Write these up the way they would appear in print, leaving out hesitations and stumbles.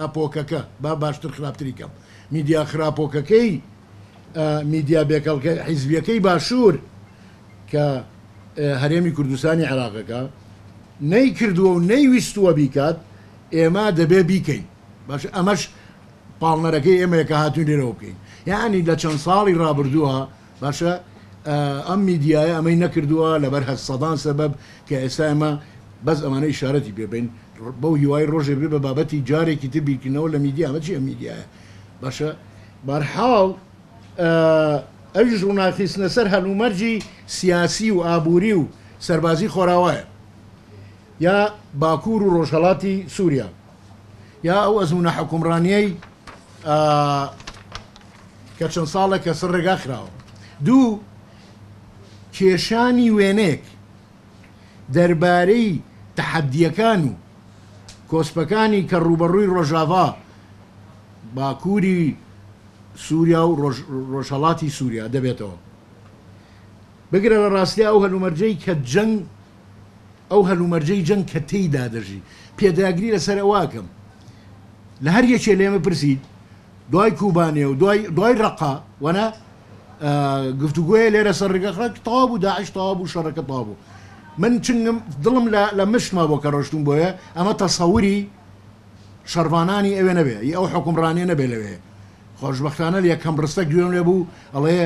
خراپۆکەکە با باشتر خراپتری کەم میدیا خراپۆکەکەی میدیا بێکەڵکە حیزبیەکەی باشوور کە هەرێمی کوردستانی عێراقەکە نەیکردووە و نەیویستووە بیکات ئێمە دەبێ بیکەین باش ئەمەش پاڵنەرەکەی ئێمەیەکە هاتوون لێرەوە بکەین یعنی لە چەند ساڵی ڕابردووە باشە ئەم میدیایە ئەمەی نەکردووە لەبەر هەسەدان سەبەب کە ئێستا ئێمە بەس ئەمانە ئیشارەتی پێبین بەو هیوای ڕۆژێ بێ بە بابەتی جارێکی تر بیرکردنەوە لە میدیا ئەمە چیە میدیایە باشە بەرحاڵ ئەویش ڕووناخیستنە سەر هەلومەرجی سیاسی و ئابووری و سەربازی خۆراوایە یا باکوور و ڕۆژهەڵاتی سووریا یا ئەو ئەزمونە حکومڕانیەی کە چەند ساڵە کە سەر ڕێگا خراوە دوو کێشانی وێنێک دەربارەی تەحەدیەکان و کۆسپەکانی کە ڕوبەڕووی ڕۆژاوا باکووری سووریا و ڕۆژهەڵاتی سووریا دەبێتەوە بگرە لە ڕاستی ئەو هەلومەرجەی کە جەنگ ئەو هەلومەرجەی جەنگ کە تێیدا دەژی پێداگری لەسەر ئەواکەم لە هەر یەکێ لێمە پرسید دوای کوبانێ و دوای ڕقا وەنە گفتوگوۆیە لێرە سەر ڕێگەخڕک تەواو بوو داعش تەواو بوو شەڕەکە تەواو بوو من چنگم دڵم لە مشتما بۆ کە ڕۆشتم بۆیە ئەمە تەسەوری شەڕوانانی ئەوێ نەبێ ئەو حکومڕانیە نەبێ لەوێ خۆشبەختانە لە یەکەم ڕستەک گوێم لێ بوو ئەڵێ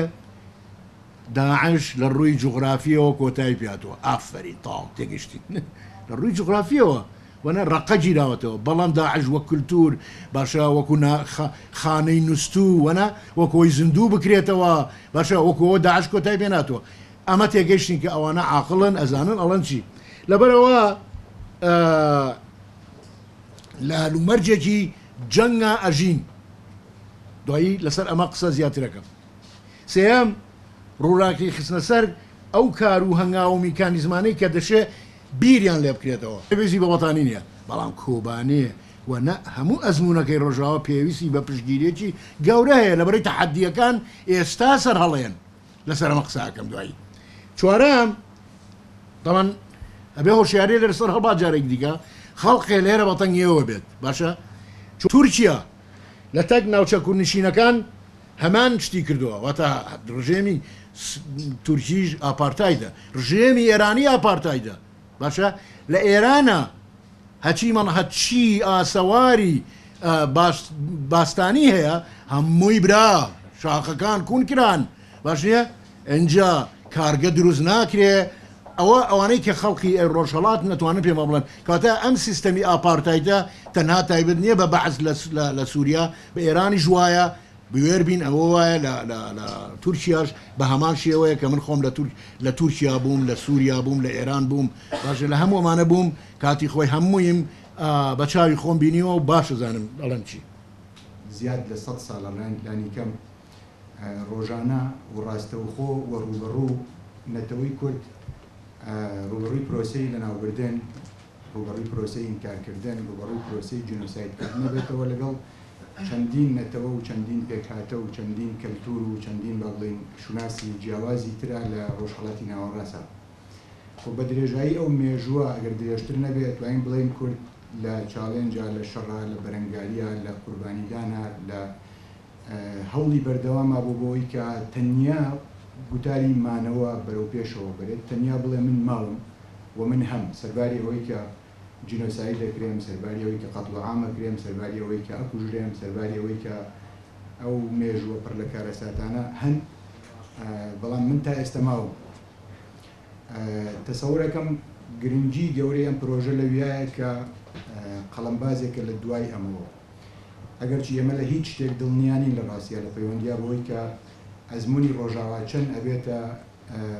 داعش لە ڕووی جوغرافیەوە کۆتایی پیاتەوە ئافرین تاڵ تێگەشتی لە ڕووی جوغرافیەوە وەنە ڕقە گیراوەتەوە بەڵام داعش وە کولتور باشە وەکو خانەی نووسوو وەنە وەکۆی زیندوو بکرێتەوە باشە وەکوەوە داعش کۆتای پێناتەوە ئەمە تێگەشتین کە ئەوانە عاقڵن ئەزانن ئەڵەن چی لەبەرەوە لە هەلومەرجێکی جەنگە ئەژین دوایی لەسەر ئەمە قسە زیاترەکەم سێەم ڕووراکی خستنە سەر ئەو کار و هەنگاو و میکانیزمانەی کە دەشێ بیریان لێ بکرێتەوە پێویستی بە وەتانی نییە بەڵام کۆبانەیە و نە هەموو ئەزمونونەکەی ڕۆژاوە پێویستی بە پشتگیریەکی گەورە هەیە لەبەرەی تەحەدیەکان ئێستا سەر هەڵێن لەسەر ئەمە قساکەم دوایی چوارەم دەڵەن ئەبێ هۆشیاری لەسەر هەڵبات جارێک دیکە خەڵقێ لێرە بەتەنگیەوە بێت باشە تورکیا لە تەک ناوچە کوردنشینەکان هەمان شتی کردووە واتە ڕژێمی تورکیش ئاپارتایدە ڕژێمی ئێرانی ئاپارتایدە باشە لە ئێرانە هەچی ئاسەواری باستانی هەیە هەمووی برا شاخەکان کون کران باش نییە ئەجا کارگە دروست ناکرێ ئەوانەی کە خەڵکی ڕۆژهەڵات نەتوانن پێمە بڵێن کاتە ئەم سیستەمی ئاپارتایدە تەنها تایبەت نییە بە بەعز لە سووریا بە ئێرانی ژوایە بوێر بین ئەوە وایە لە تورکیاش بە هەمان شێوەیە کە من خۆم لە تورکیا بووم لە سووریا بووم لە ئێران بووم باشە لە هەموو ئەمانە بووم کاتی خۆی هەموویم بە چاوی خۆم بینیەوە و باشە زانم ئەڵەن چی زیاد لە 100 ساڵ لانی کەم ڕۆژانە و ڕاستەوخۆ و ڕوبەڕوو نەتەوەی کورد ڕوبەڕووی پرۆسەی لە ناوبردن ڕوبەڕووی پرۆسەی ئینکارکردن ڕوبەڕووی پرۆسەی جنۆسایدکردن بێتەوە لەگەڵ چەندین نەتەوە و چەندین پێکهاتە و چەندین کەلتور و چەندین بەڵێن شوناسی جیاوازی ترا لە ڕۆژهەڵاتی ناوەڕاستە خۆ بە درێژایی ئەو مێژووە ئەگەر درێژتر نەبێت توانین بڵێن کورد لە چاڵێنجا لە شەڕا لە بەرەنگاریە لە قوربانیدانە لە هەوڵی بەردەوامە بۆ بۆی کە تەنیا گوتاری مانەوە بەرەو پێشەوە بێت تەنیا بڵێ من ماڵم و من هەم سەرباری ئەوەی کە جنۆساید دەکرێم سەرباری ئەوەی کە قەتڵ عامەکرێم سەرباری ئەوەی کە ئەکوژرێم سەرباری ئەوەی کە ئەو مێژووە پڕ لە کارەساتانە هەن بەڵام من تا ئێستا ماوم تەسەورەکەم گرنگی گەورەی ئەم پرۆژە لەویایە کە قەڵەمبازێکە لە دوای ئەمەوە ئەگەرچی ئێمە لە هیچ شتێک دڵنیانی لە ڕاستیە لە پەیوەندیا بۆی کە ئەزمموی ڕۆژاوا چەند ئەبێتە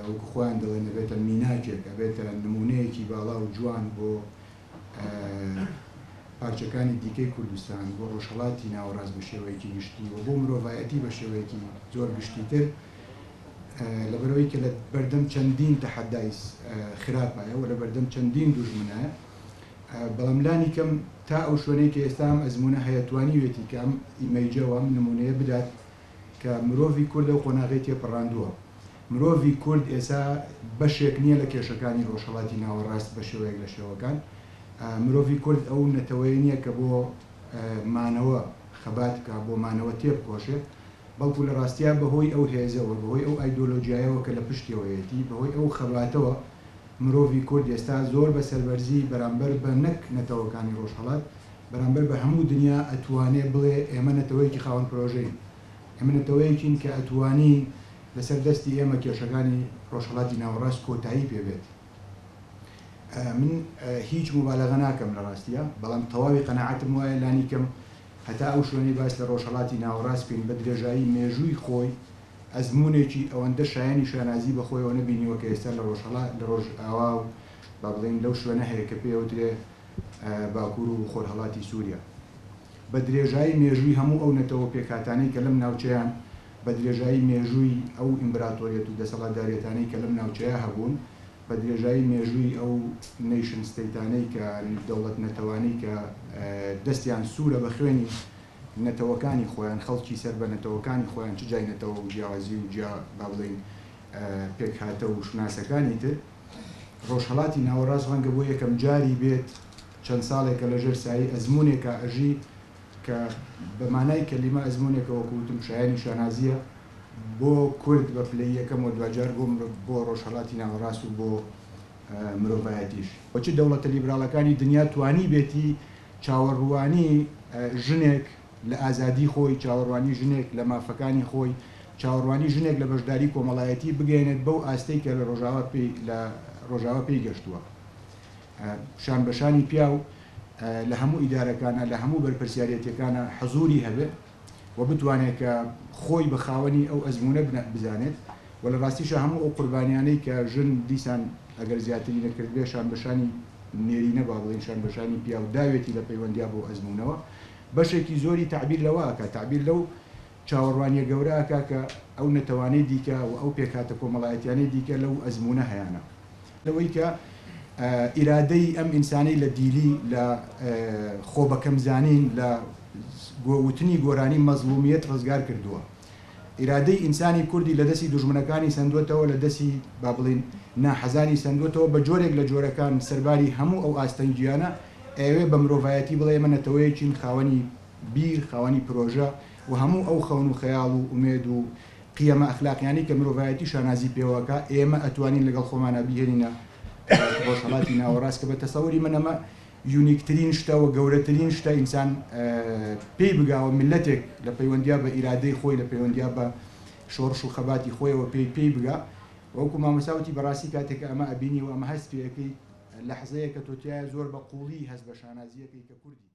وەکو خۆیان دەڵێن ئەبێتە میناجێک ئەبێتە نمونەیەکی باڵا و جوان بۆ پارچەکانی دیکەی کوردستان بۆ ڕۆژهەڵاتی ناوەڕاست بە شێوەیەکی گشتی و بۆ مرۆڤایەتی بە شێوەیەکی زۆر گشتیتر لەبەرەوەی کە لە بەردەم چەندین تەحەدای خراپایە و لە بەردەم چەندین دوژمنایە بەڵام لانی کەم تا ئەو شوێنەی کە ئێستا ئەم ئەزمونە هەیەتوانی وێتی کە ئەم ئیمەیجەوە ئەم نمونەیە بدات کە مرۆڤی کورد و قۆناغی تێپەڕاندووە مرۆڤی کورد ئێستا بەشێک نییە لە کێشەکانی ڕۆژهەڵاتی ناوەڕاست بە شێوەیەک لە شێوەکان مرۆڤی کورد ئەو نەتەوەی نییە کە بۆ مانەوە خەباتکە بۆ مانەوە تێبکۆشێ بەڵکو لە ڕاستیا بەهۆی ئەو هێزەوە بەهۆی ئەو ئایدۆلۆژیایەوە کە لە پشتیەوەیەتی بەهۆی ئەو خەباتەوە مرۆڤی کورد ئێستا زۆر بە سەربەرزی بەرامبەر بە نەک نەتەوەکانی ڕۆژهەڵات بەرامبەر بە هەموو دنیا ئەتوانێ بڵێ ئێمە نەتەوەیەکی خاوەن پرۆژەین ئێمە نەتەوەیەکین کە ئەتوانی لەسەر دەستی ئێمە کێشەکانی ڕۆژهەڵاتی ناوەڕاست کۆتایی پێبێت. من هیچ مبالغە ناکەم لە ڕاستیە بەڵام تەواوی قەناعەتم وایە لانی کەم هەتا ئەو شوێنەی باس لە ڕۆژهەڵاتی ناوەڕاست بکەین بە درێژایی مێژووی خۆی ئەزمونێکی ئەوەندە شایانی شانازی بەخۆیەوە نەبینیوە کە ئێستا لە ڕۆژهەڵات لە ڕۆژ ئاوا و با بڵێن لەو شوێنە هەیە کە پێوترێ باکوور و خۆرهەڵاتی سووریا بە درێژایی مێژووی هەموو ئەو نەتەوە پێکهاتانەی کە لەم ناوچەیان بە درێژایی مێژووی ئەو ئیمپراتۆریەت و دەسەڵاتدارێتانەی کە لەم ناوچەیە هەبوون بە درێژایی مێژووی ئەو نیشن ستەیتانەی کە دەوڵەت نەتەوانی کە دەستیان سوورە بە خوێنی نەتەوەکانی خۆیان خەڵکی سەر بە نەتەوەکانی خۆیان چ جای نەتەوە و جیاوازی و جیا با بڵێن پێکهاتە و شناسەکانی تر ڕۆژهەڵاتی ناوەڕاست ڕەنگە بۆ یەکەم جاری بێت چەند ساڵێکە لەژێر سایی ئەزمونێکە ئەژی کە بە مانای کەلیمە ئەزمونێکە وەکوتم شایانی شانازیە بۆ کورد بە پلەی یەکەم و دوجار بۆ ڕۆژهەڵاتی ناوەڕاست و بۆ مرۆڤایەتیش بۆچ دەوڵەتە لیبراڵەکانی دنیا توانی بێتی چاوەڕوانی ژنێک لە ئازادی خۆی چاوەڕوانی ژنێک لە مافەکانی خۆی چاوەڕوانی ژنێک لە بەشداری کۆمەڵایەتی بگەێنێت بەو ئاستەی کە لە ڕۆژاوە پێی گەشتووە شان بەشانی پیا و لە هەموو ئیدارەکانە لە هەموو بەرپرسیارەتەکانە حەزوری هەبێت و بتوانێت کە خۆی بە خاوەنی ئەو ئەزمونە بزانێت و لە ڕاستیشە هەموو ئەو قوربانیانەی کە ژن دیسان ئەگەر زیاتری نەکرد بێ شان بەشانی نێرینە با بڵێن شان بەشانی پیا و داوێتی لە پەیوەندیا بۆ ئەزمونەوە بەشێکی زۆری تعبیر لەوەکە تعبیر لەو چاوەڕوانیە گەورەکە کە ئەو نەتەوانەی دیکە و ئەو پێکاتە کۆمەڵایەتیانەی دیکە لەو ئەزمونە هەیەە لەوەی کە ئیرادەی ئەم ئینسانی لە دیلی لە خۆ بەکەمزانین لە گۆوتنی گۆرانی مەزلومیەت ڕزگار کردووە ئیرادەی ئینسانی کوردی لە دەستی دوژمنەکانی سندوتەوە لە دەستی با بڵین ناحەزانی سندوتەوە بە جۆرێک لە جۆرەکان سەرباری هەموو ئەو ئاستەنگیانە ئەوێ بە مرۆڤایەتی بڵێ ئێمە نەتەوەیەکین خاوەنی بیر خاوەنی پرۆژە و هەموو ئەو خەون و خەیاڵ و ئومێد و قیەمە ئەخلاقیانی کە مرۆڤایەتی شانازی پێوەکە ئێمە ئەتوانین لەگەڵ خۆمانە بهێنینە ڕۆژهەڵاتی ناوەڕاست کە بە تەسەوری من ئەمە یونیکترین شتە و گەورەترین شتە ئینسان پێی بگاوە ملەتێک لە پەیوەندیا بە ئیرادەی خۆی لە پەیوەندیا بە شۆڕش و خەباتی خۆیەوە پێی بگا وەکو مامۆساوتی بەڕاستی کاتێک ئەمە ئەبینی و ئەمە هەست پێەکەی لەحزەیە کە تۆتیایە زۆر بە قوڵی هەست بە شانازیەکەی کە کوردی